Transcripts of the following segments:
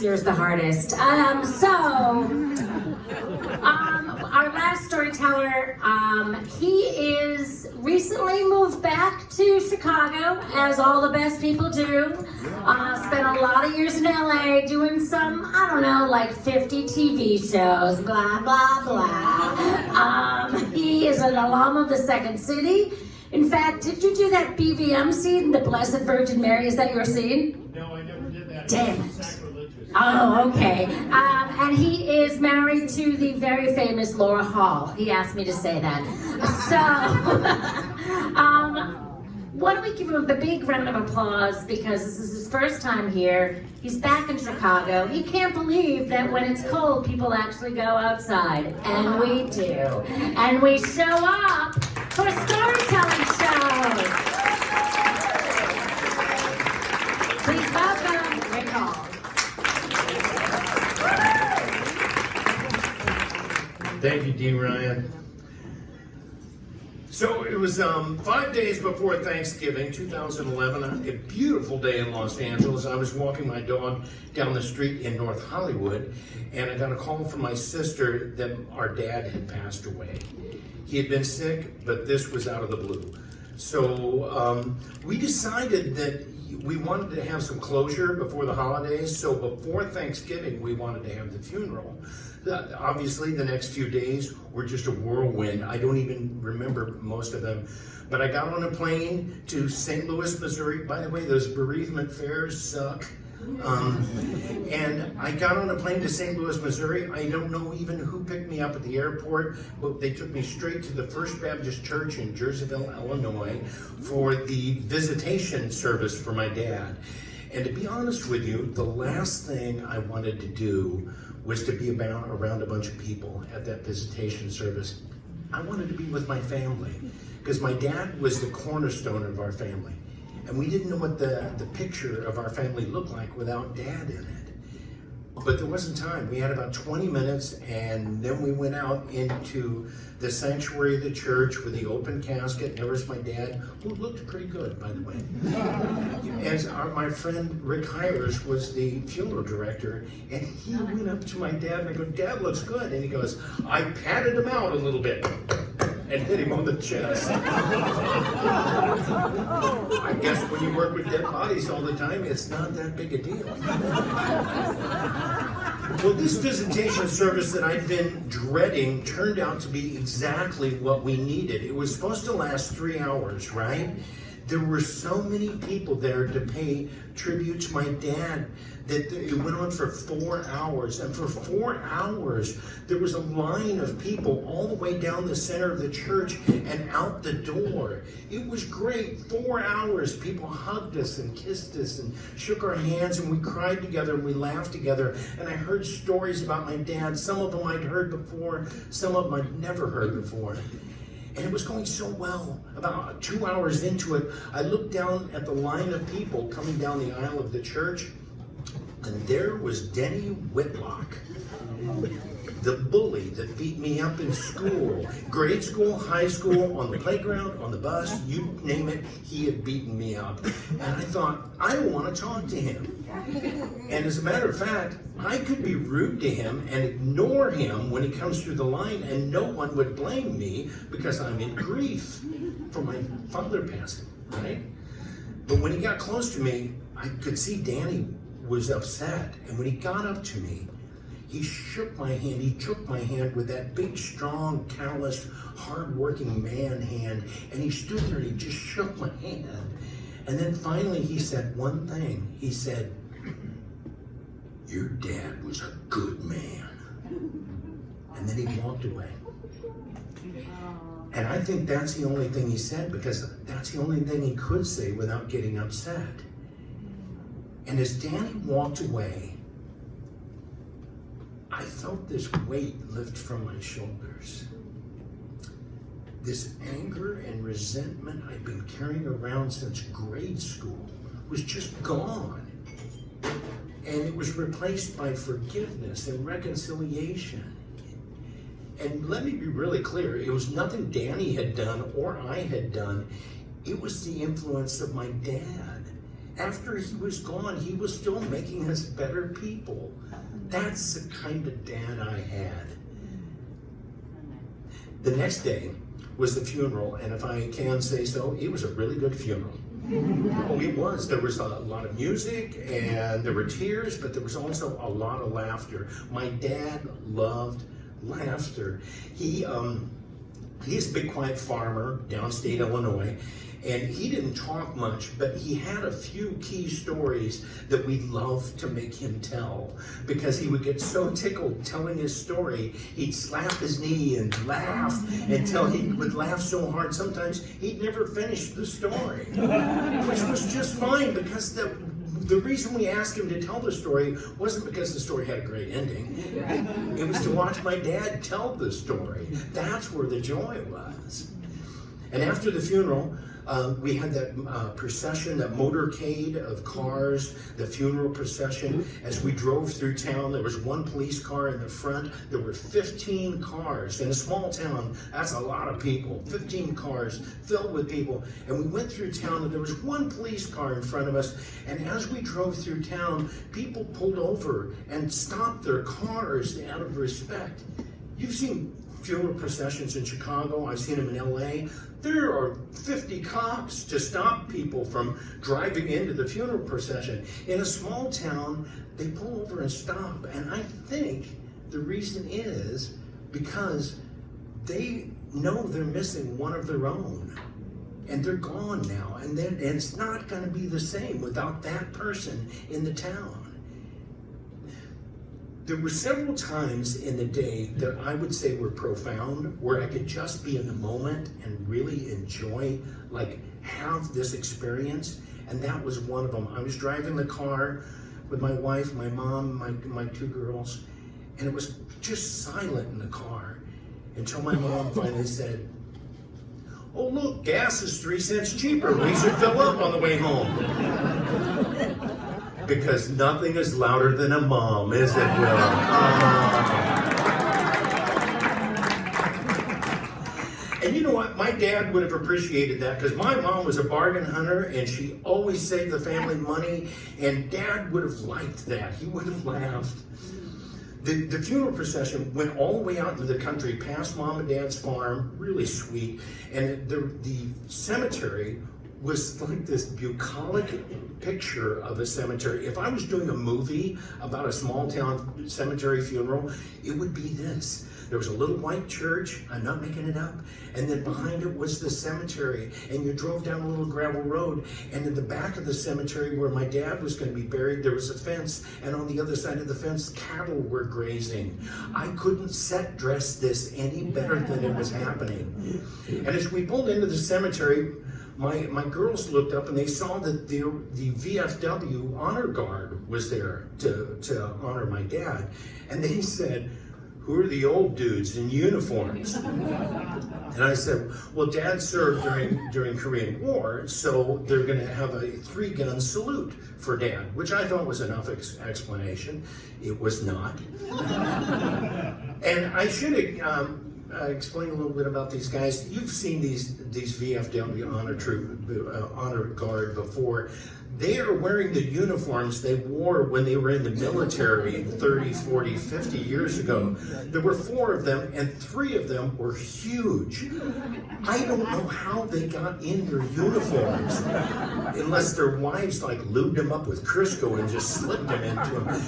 yours the hardest. Our last storyteller, he is recently moved back to Chicago, as all the best people do. Spent a lot of years in LA doing some, I don't know, like 50 TV shows, blah, blah, blah. He is an alum of the Second City. In fact, did you do that BVM scene, the Blessed Virgin Mary? Is that your scene? No, I never did that. Damn it. Oh, okay. And he is married to the very famous Laura Hall. He asked me to say that. So, why don't we give him a big round of applause, because this is his first time here. He's back in Chicago. He can't believe that when it's cold, people actually go outside. And we do. And we show up for storytelling shows. Please welcome Rick Hall. Thank you, Dean Ryan. So it was 5 days before Thanksgiving, 2011, a beautiful day in Los Angeles. I was walking my dog down the street in North Hollywood, and I got a call from my sister that our dad had passed away. He had been sick, but this was out of the blue. So we decided that we wanted to have some closure before the holidays, so before Thanksgiving, we wanted to have the funeral. Obviously, the next few days were just a whirlwind. I don't even remember most of them. But I got on a plane to St. Louis, Missouri. By the way, those bereavement fares suck. And I got on a plane to St. Louis, Missouri. I don't know even who picked me up at the airport, but they took me straight to the First Baptist Church in Jerseyville, Illinois, for the visitation service for my dad. And to be honest with you, the last thing I wanted to do was to be around a bunch of people at that visitation service. I wanted to be with my family, because my dad was the cornerstone of our family. And we didn't know what the picture of our family looked like without Dad in it. But there wasn't time. We had about 20 minutes, and then we went out into the sanctuary of the church with the open casket. And there was my dad, who looked pretty good, by the way. And my friend Rick Hires was the funeral director, and he went up to my dad and I go, "Dad looks good." And he goes, "I patted him out a little bit," and hit him on the chest. I guess when you work with dead bodies all the time, it's not that big a deal. Well, this visitation service that I'd been dreading turned out to be exactly what we needed. It was supposed to last 3 hours, right? There were so many people there to pay tribute to my dad that it went on for 4 hours. And for 4 hours, there was a line of people all the way down the center of the church and out the door. It was great. 4 hours. People hugged us and kissed us and shook our hands, and we cried together and we laughed together. And I heard stories about my dad. Some of them I'd heard before, some of them I'd never heard before. And it was going so well. About 2 hours into it, I looked down at the line of people coming down the aisle of the church, and there was Denny Whitlock, the bully that beat me up in school. Grade school, high school, on the playground, on the bus, you name it, he had beaten me up. And I thought, I don't want to talk to him. And as a matter of fact, I could be rude to him and ignore him when he comes through the line, and no one would blame me because I'm in grief for my father passing, right? But when he got close to me, I could see Danny was upset. And when he got up to me, he shook my hand. He took my hand with that big, strong, calloused, hard-working man hand, and he stood there and he just shook my hand. And then finally he said one thing. He said, "Your dad was a good man." And then he walked away. And I think that's the only thing he said, because that's the only thing he could say without getting upset. And as Danny walked away, I felt this weight lift from my shoulders. This anger and resentment I'd been carrying around since grade school was just gone. And it was replaced by forgiveness and reconciliation. And let me be really clear, it was nothing Danny had done or I had done. It was the influence of my dad. after he was gone, he was still making us better people. That's the kind of dad I had. The next day was the funeral, and if I can say so, it was a really good funeral. Oh, it was. There was a lot of music, and there were tears, but there was also a lot of laughter. My dad loved laughter. He's a big, quiet farmer downstate Illinois, and he didn't talk much, but he had a few key stories that we loved to make him tell, because he would get so tickled telling his story, he'd slap his knee and laugh until he would laugh so hard sometimes he'd never finish the story, which was just fine, because the reason we asked him to tell the story wasn't because the story had a great ending. It was to watch my dad tell the story. That's where the joy was. And after the funeral, we had that procession, that motorcade of cars, the funeral procession. As we drove through town, there was one police car in the front. There were 15 cars. In a small town, that's a lot of people. 15 cars filled with people. And we went through town, and there was one police car in front of us. And as we drove through town, people pulled over and stopped their cars out of respect. You've seen funeral processions in Chicago. I've seen them in LA. There are 50 cops to stop people from driving into the funeral procession. In a small town, they pull over and stop. And I think the reason is because they know they're missing one of their own. And they're gone now. And it's not going to be the same without that person in the town. There were several times in the day that I would say were profound, where I could just be in the moment and really enjoy, have this experience. And that was one of them. I was driving the car with my wife, my mom, my two girls, and it was just silent in the car until my mom finally said, "Oh, look, gas is 3 cents cheaper. We should fill up on the way home." Because nothing is louder than a mom, is it, Will? And you know what? My dad would have appreciated that, because my mom was a bargain hunter and she always saved the family money, and Dad would have liked that. He would have laughed. The funeral procession went all the way out into the country, past Mom and Dad's farm, really sweet, and the cemetery was like this bucolic picture of a cemetery. If I was doing a movie about a small town cemetery funeral, it would be this. There was a little white church, I'm not making it up, and then behind it was the cemetery, and you drove down a little gravel road, and in the back of the cemetery where my dad was going to be buried, there was a fence, and on the other side of the fence, cattle were grazing. I couldn't set dress this any better than it was happening. And as we pulled into the cemetery, my girls looked up and they saw that the VFW honor guard was there to honor my dad. And they said, "Who are the old dudes in uniforms?" And I said, "Well, Dad served during Korean War, so they're going to have a 3-gun salute for Dad," which I thought was enough explanation. It was not. And I should explain a little bit about these guys. You've seen these VFW honor guard before. They are wearing the uniforms they wore when they were in the military 30, 40, 50 years ago. There were 4 of them, and 3 of them were huge. I don't know how they got in their uniforms, unless their wives lubed them up with Crisco and just slipped them into them.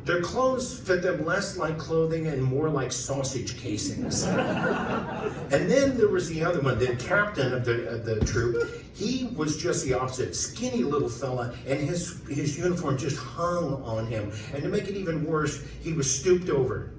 Their clothes fit them less like clothing and more like sausage casings. And then there was the other one, the captain of the troop. He was just the opposite, skinny little fella, and his uniform just hung on him. And to make it even worse, he was stooped over.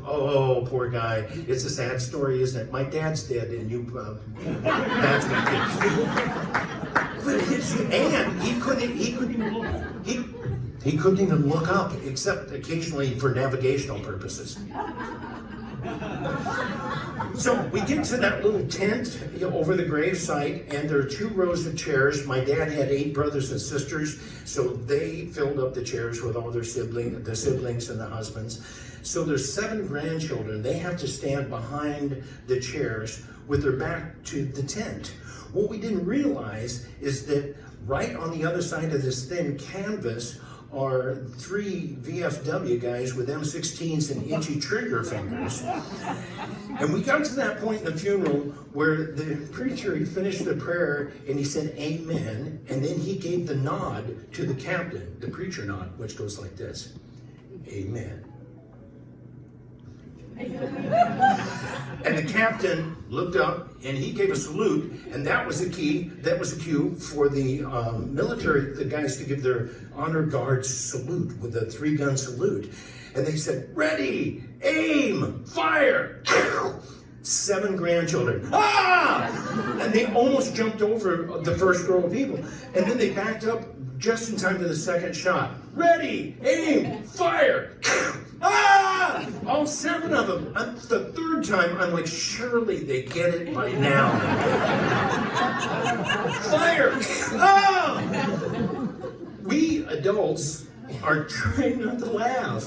Oh, poor guy. It's a sad story, isn't it? My dad's dead, and that's what and he couldn't even look up, except occasionally for navigational purposes. So we get to that little tent over the gravesite, and there are 2 rows of chairs. My dad had 8 brothers and sisters, so they filled up the chairs with all their the siblings and the husbands. So there's 7 grandchildren. They have to stand behind the chairs with their back to the tent. What we didn't realize is that right on the other side of this thin canvas are 3 VFW guys with M16s and itchy trigger fingers. And we got to that point in the funeral where the preacher, he finished the prayer and he said, amen, and then he gave the nod to the captain, the preacher nod, which goes like this, amen. And the captain looked up and he gave a salute, and that was the cue for the military, the guys to give their honor guard salute with a 3-gun salute. And they said, ready, aim, fire. 7 grandchildren. Ah! And they almost jumped over the first row of people. And then they backed up just in time to the second shot. Ready, aim, fire. Ah! All 7 of them. The 3rd time, I'm like, surely they get it by now. Fire! Ah! We adults are trying not to laugh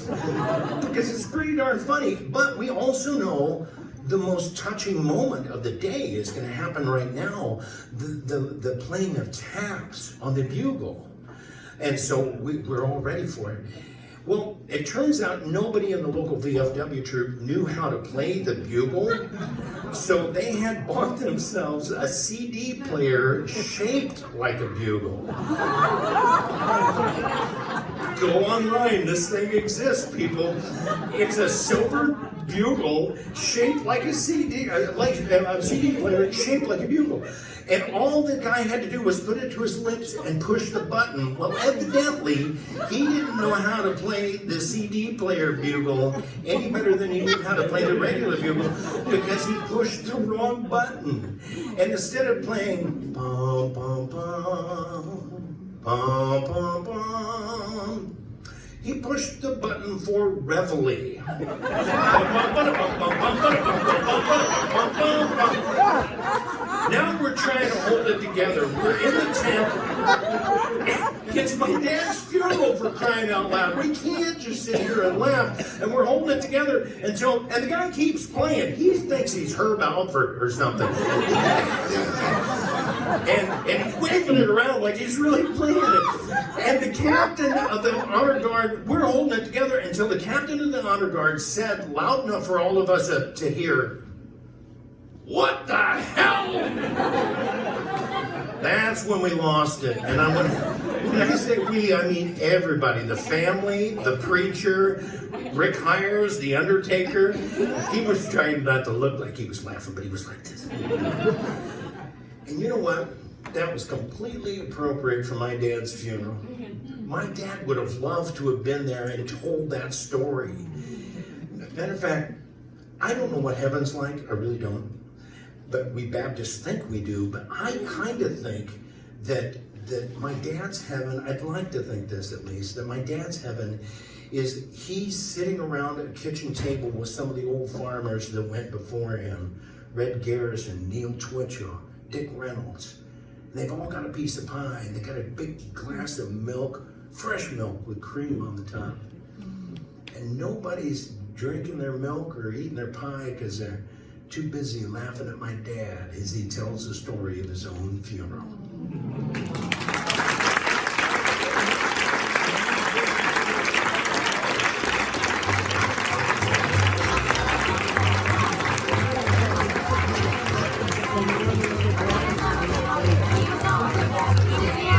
because it's pretty darn funny, but we also know the most touching moment of the day is going to happen right now, the playing of taps on the bugle. And so we're all ready for it. Well, it turns out nobody in the local VFW troop knew how to play the bugle, so they had bought themselves a CD player shaped like a bugle. Go online, this thing exists, people. It's a silver bugle shaped like a CD, like a CD player shaped like a bugle. And all the guy had to do was put it to his lips and push the button. Well, evidently, he didn't know how to play the CD player bugle any better than he knew how to play the regular bugle because he pushed the wrong button. And instead of playing bum, bum, bum, bum, bum, bum, he pushed the button for reveille. Now we're trying to hold it together. We're in the tent. It's my dad's funeral, for crying out loud. We can't just sit here and laugh. And we're holding it together and the guy keeps playing. He thinks he's Herb Alpert or something. And he's waving it around like he's really playing it. And the captain of the honor guard, we're holding it together until the captain of the honor guard said loud enough for all of us to hear, "What the hell?" That's when we lost it. And when I say we, I mean everybody. The family, the preacher, Rick Hires, the undertaker. He was trying not to look like he was laughing, but he was like this. And you know what? That was completely appropriate for my dad's funeral. My dad would have loved to have been there and told that story. Matter of fact, I don't know what heaven's like. I really don't. But we Baptists think we do. But I kind of think that my dad's heaven, I'd like to think this at least, that my dad's heaven is he's sitting around a kitchen table with some of the old farmers that went before him. Red Garrison, Neil Twitchell, Dick Reynolds. And they've all got a piece of pie, and they got a big glass of milk, fresh milk with cream on the top. And nobody's drinking their milk or eating their pie because they're too busy laughing at my dad as he tells the story of his own funeral.